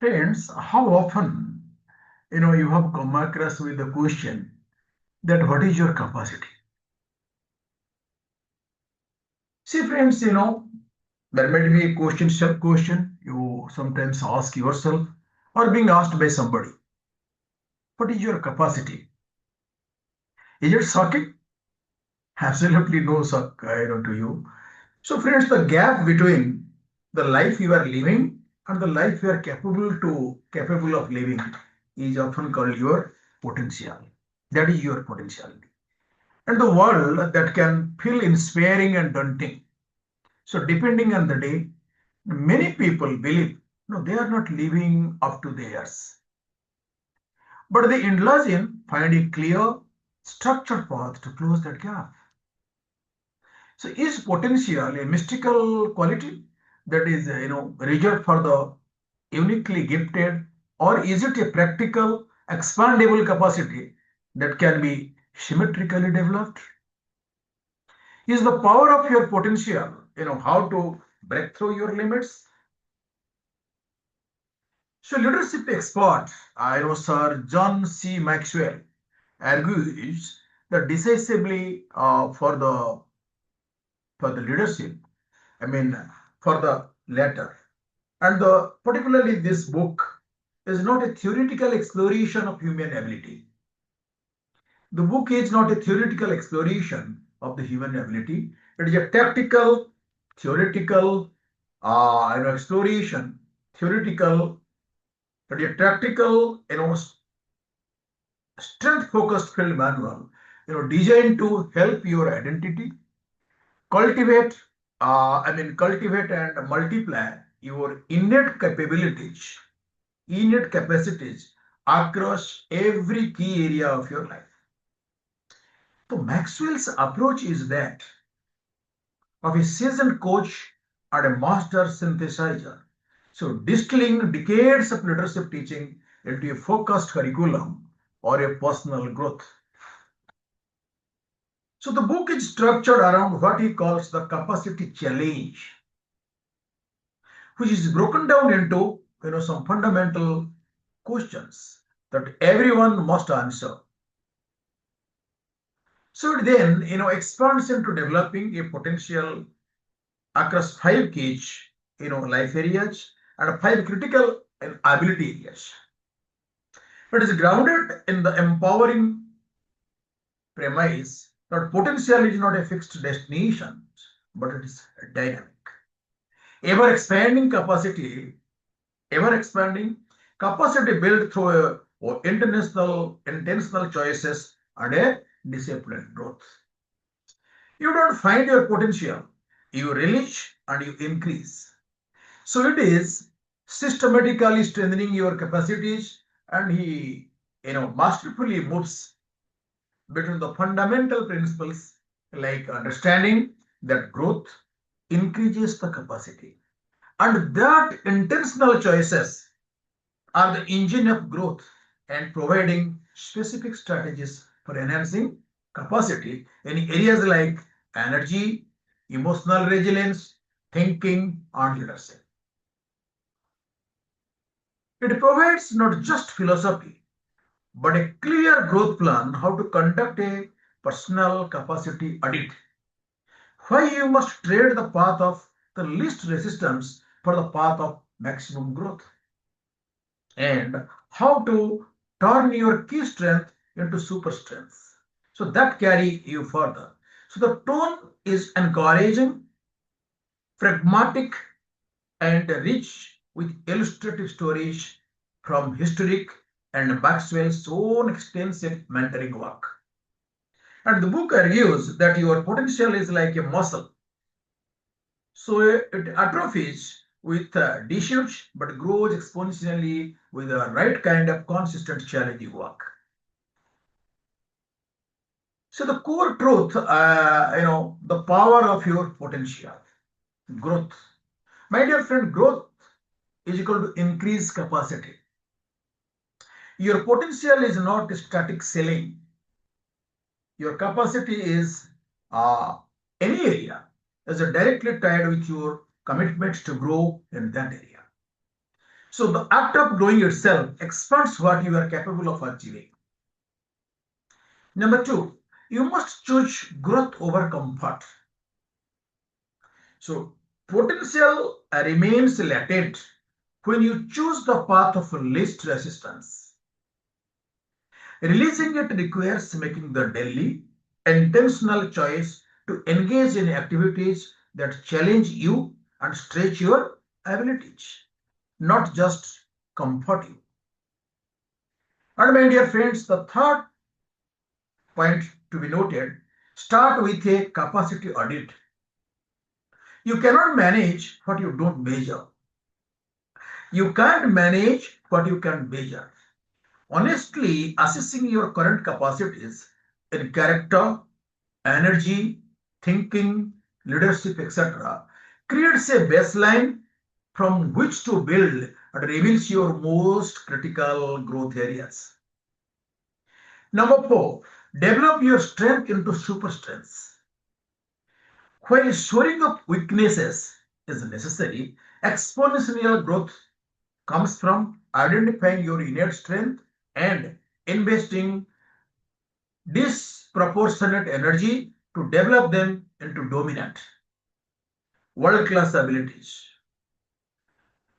Friends, how often you have come across with the question that what is your capacity? See, friends, there might be a question, sub question you sometimes ask yourself or being asked by somebody. What is your capacity? Is it shocking? Absolutely no shock, to you. So, friends, the gap between the life you are living and the life you are capable of living is often called your potential. That is your potentiality. And the world that can feel inspiring and daunting. So, depending on the day, many people believe no, they are not living up to theirs, but they indulge in find a clear, structured path to close that gap. So, is potential a mystical quality that is, reserved for the uniquely gifted, or is it a practical, expandable capacity that can be symmetrically developed? Is the power of your potential, how to break through your limits? So leadership expert, Sir John C. Maxwell, argues that decisively for the leadership, I mean for the latter, and particularly this book is not a theoretical exploration of human ability. The book is not a theoretical exploration of the human ability. It is a tactical, theoretical, exploration, theoretical, but a tactical, strength-focused field manual, designed to help your identity, cultivate, cultivate and multiply your innate capacities across every key area of your life. So Maxwell's approach is that of a seasoned coach and a master synthesizer. So distilling decades of leadership teaching into a focused curriculum or a personal growth. So the book is structured around what he calls the capacity challenge, which is broken down into some fundamental questions that everyone must answer. So it then expands into developing a potential across five key life areas and five critical ability areas. It is grounded in the empowering premise that potential is not a fixed destination, but it is dynamic. Ever expanding capacity, ever expanding capacity built through intentional choices and a disciplined growth. You don't find your potential, you release and you increase. So it is systematically strengthening your capacities, and he masterfully moves between the fundamental principles like understanding that growth increases the capacity and that intentional choices are the engine of growth and providing specific strategies for enhancing capacity in areas like energy, emotional resilience, thinking, and leadership. It provides not just philosophy, but a clear growth plan how to conduct a personal capacity audit. Why you must trade the path of the least resistance for the path of maximum growth, and how to turn your key strength into super strength. So that carry you further. So the tone is encouraging, pragmatic, and rich with illustrative stories from historic and Maxwell's own extensive mentoring work. And the book argues that your potential is like a muscle. So it atrophies with disuse but grows exponentially with the right kind of consistent challenging work. So the core truth, the power of your potential, growth. My dear friend, growth is equal to increased capacity. Your potential is not static ceiling. Your capacity is any area is directly tied with your commitment to grow in that area. So the act of growing itself expands what you are capable of achieving. Number two, you must choose growth over comfort. So potential remains latent when you choose the path of least resistance. Releasing it requires making the daily, intentional choice to engage in activities that challenge you and stretch your abilities, not just comfort you. And my dear friends, the third point to be noted, start with a capacity audit. You cannot manage what you don't measure. You can't manage what you can measure. Honestly, assessing your current capacities in character, energy, thinking, leadership, etc., creates a baseline from which to build and reveals your most critical growth areas. Number four, develop your strength into super strengths. While shoring up weaknesses is necessary, exponential growth comes from identifying your innate strength and investing disproportionate energy to develop them into dominant, world-class abilities.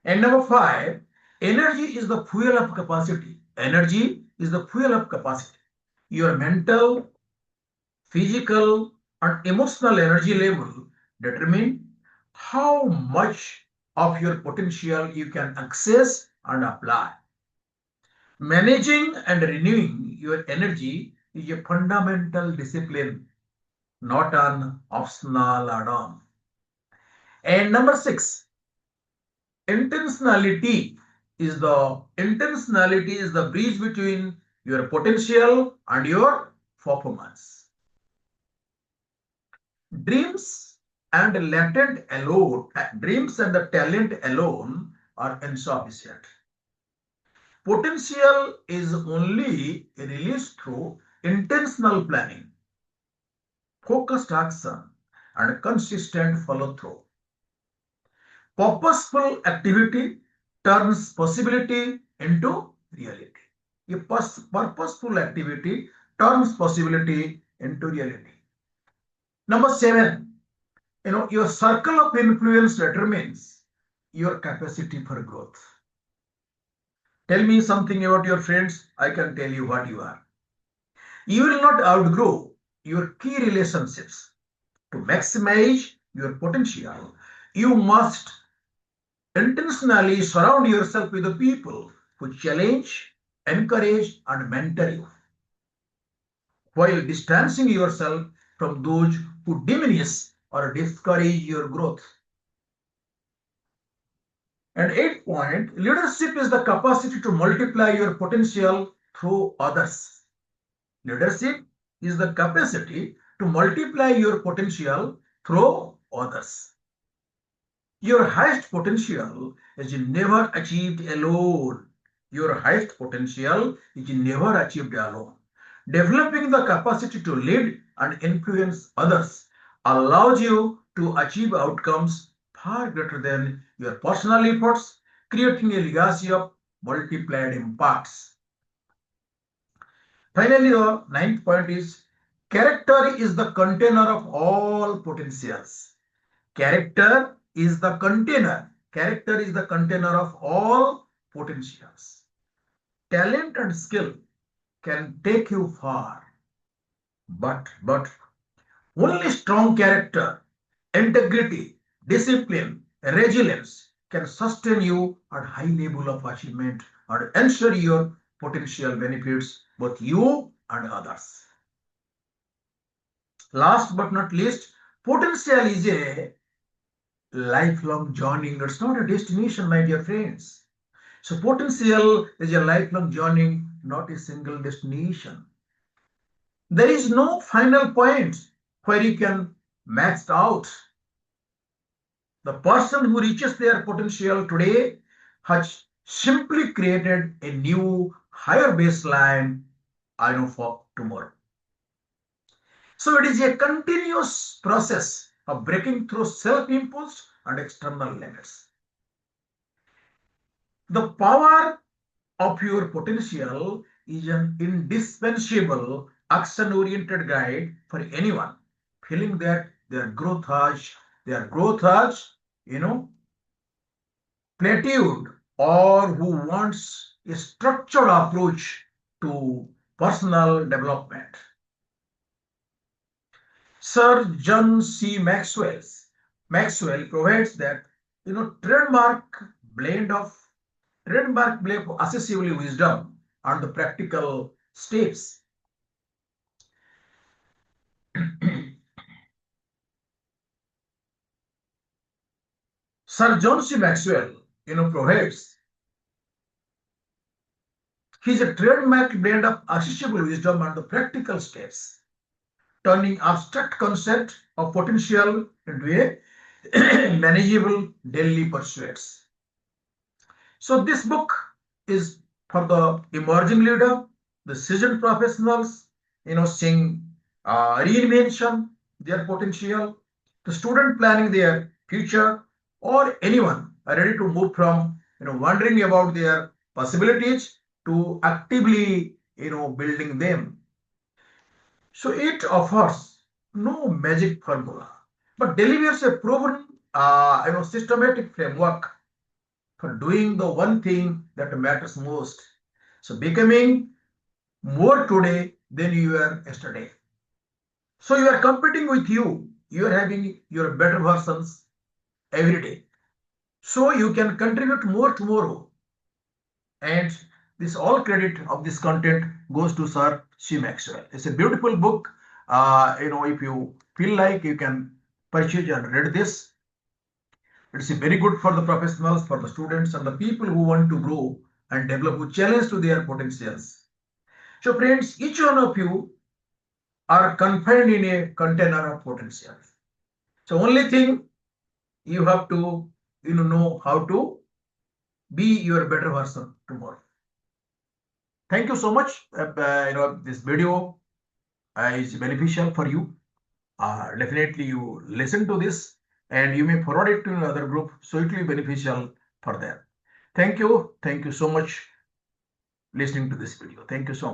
And number five, energy is the fuel of capacity. Energy is the fuel of capacity. Your mental, physical, and emotional energy level determine how much of your potential you can access and apply. Managing and renewing your energy is a fundamental discipline, not an optional add-on. And number six, intentionality is the bridge between your potential and your performance. Dreams and dreams and the talent alone are insufficient. Potential is only released through intentional planning, focused action, and consistent follow through. Purposeful activity turns possibility into reality. A purposeful activity turns possibility into reality. Number seven, your circle of influence determines your capacity for growth. Tell me something about your friends, I can tell you what you are. You will not outgrow your key relationships. To maximize your potential, you must intentionally surround yourself with the people who challenge, encourage, and mentor you, while distancing yourself from those who diminish or discourage your growth. And eighth point, leadership is the capacity to multiply your potential through others. Leadership is the capacity to multiply your potential through others. Your highest potential is never achieved alone. Your highest potential is never achieved alone. Developing the capacity to lead and influence others allows you to achieve outcomes far greater than your personal efforts, creating a legacy of multiplied impacts. Finally, the ninth point is character is the container of all potentials. Character is the container of all potentials. Talent and skill can take you far, but only strong character, integrity, discipline, resilience can sustain you at high level of achievement and ensure your potential benefits both you and others. Last but not least, potential is a lifelong journey. It's not a destination, my dear friends. So potential is a lifelong journey, not a single destination. There is no final point where you can max out. The person who reaches their potential today has simply created a new higher baseline, I know, for tomorrow. So it is a continuous process of breaking through self-imposed and external limits. The power of your potential is an indispensable action-oriented guide for anyone feeling that their growth has, you know, plateaued, or who wants a structured approach to personal development. Sir John C. Maxwell provides that blend of trademark blend of accessible wisdom and the practical steps. Sir John C. Maxwell, provides his a trademark blend of accessible wisdom and the practical steps, turning abstract concept of potential into a manageable daily pursuits. So this book is for the emerging leader, the seasoned professionals, seeing reinvention their potential, the student planning their future, or anyone ready to move from wondering about their possibilities to actively building them. So it offers no magic formula, but delivers a proven systematic framework for doing the one thing that matters most. So becoming more today than you were yesterday. So you are competing with you. You are having your better versions every day. So you can contribute more tomorrow. And this all credit of this content goes to Sir C. Maxwell. It's a beautiful book. If you feel like you can purchase and read this, it's very good for the professionals, for the students, and the people who want to grow and develop, who challenge to their potentials. So, friends, each one of you are confined in a container of potential. So, only thing you have to know how to be your better version tomorrow. Thank you so much. This video is beneficial for you. Definitely, you listen to this and you may forward it to another group, so it will be beneficial for them. Thank you. Thank you so much listening to this video. Thank you so much.